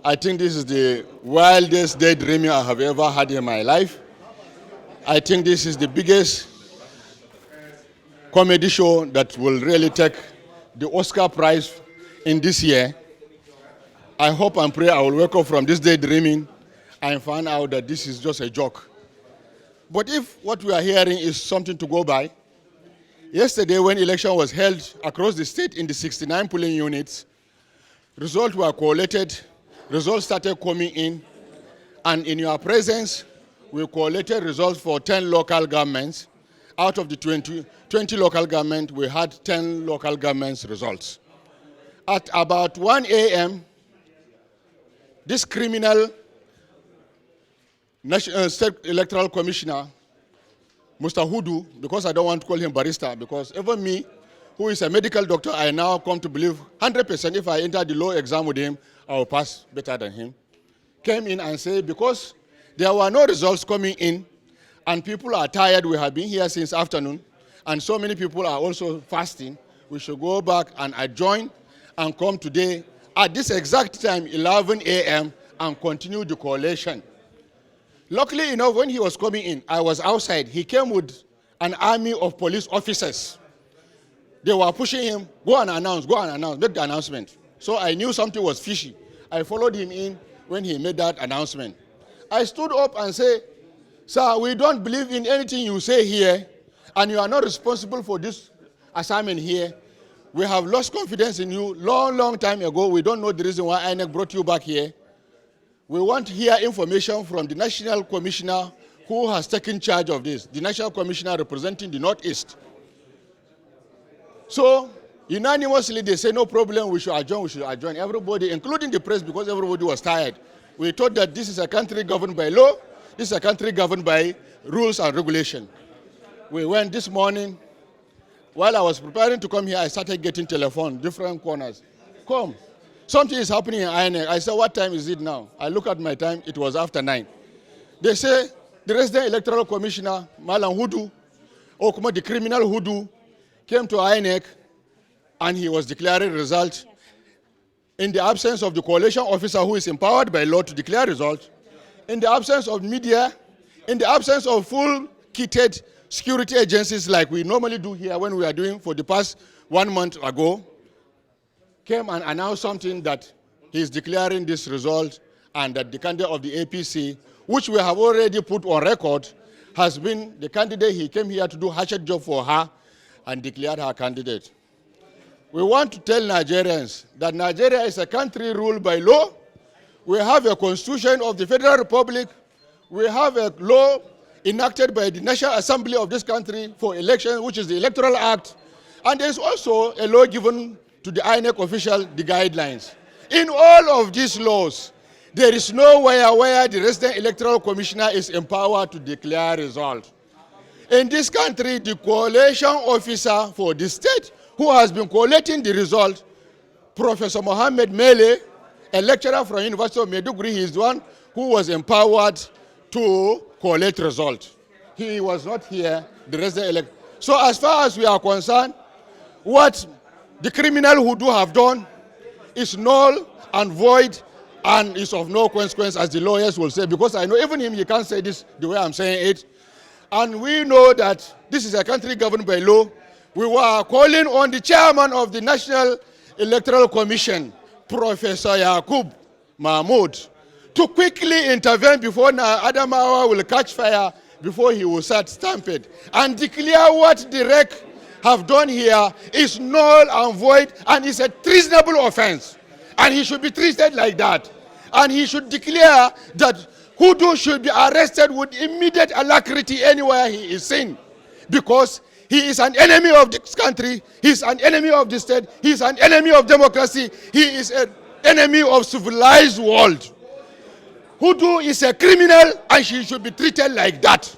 I think this is the wildest daydreaming I have ever had in my life. I think this is the biggest comedy show that will really take the Oscar Prize in this year. I hope and pray I will wake up from this daydreaming and find out that this is just a joke. But if what we are hearing is something to go by, yesterday when election was held across the state in the 69 polling units, results were collated, results started coming in, and in your presence, we collated results for 10 local governments. Out of the 20 local governments, we had 10 local governments results. At about 1 a.m., this criminal State Electoral Commissioner, Mr. Hudu, because I don't want to call him barrister, because even me, who is a medical doctor, I now come to believe 100% if I enter the law exam with him, I will pass better than him, came in and said, because there were no results coming in, and people are tired, we have been here since afternoon, and so many people are also fasting, we should go back and adjourn and come today at this exact time, 11 a.m., and continue the collation. Luckily enough, when he was coming in, I was outside. He came with an army of police officers. They were pushing him, go and announce, make the announcement. So I knew something was fishy. I followed him in when he made that announcement. I stood up and said, sir, we don't believe in anything you say here, and you are not responsible for this assignment here. We have lost confidence in you long time ago. We don't know the reason why INEC brought you back here. We want to hear information from the National Commissioner who has taken charge of this, the National Commissioner representing the Northeast. So, unanimously, they say, no problem, we should adjourn. Everybody, including the press, because everybody was tired. We thought that this is a country governed by law, this is a country governed by rules and regulation. We went this morning. While I was preparing to come here, I started getting telephone, different corners. Come. Something is happening in INEC. I said, what time is it now? I look at my time, it was after 9. They say, the resident electoral commissioner, Malam Hudu, or the criminal Hudu, came to INEC and he was declaring results in the absence of the collation officer who is empowered by law to declare results, in the absence of media, in the absence of full kitted security agencies like we normally do here when we are doing for the past 1 month ago, came and announced something that he is declaring this result and that the candidate of the APC, which we have already put on record, has been the candidate. He came here to do a hatchet job for her and declared her candidate. We want to tell Nigerians that Nigeria is a country ruled by law. We have a constitution of the Federal Republic. We have a law enacted by the National Assembly of this country for election, which is the Electoral Act. And there's also a law given to the INEC official, the guidelines. In all of these laws, there is nowhere where the resident electoral commissioner is empowered to declare result. In this country, the collation officer for the state who has been collating the result, Professor Mohammed Mele, a lecturer from University of Maiduguri, he is the one who was empowered to collate result. He was not here, the resident electoral. So as far as we are concerned, what the criminal who do have done is null and void and is of no consequence, as the lawyers will say, because I know even him, he can't say this the way I'm saying it. And we know that this is a country governed by law. We were calling on the chairman of the National Electoral Commission, Professor Yakub Mahmoud, to quickly intervene before Adamawa will catch fire, before he will start stampede, and declare what the REC have done here is null and void and is a treasonable offense. And he should be treated like that. And he should declare that Hudu should be arrested with immediate alacrity anywhere he is seen. Because he is an enemy of this country, he is an enemy of the state, he is an enemy of democracy, he is an enemy of civilized world. Hudu is a criminal and she should be treated like that.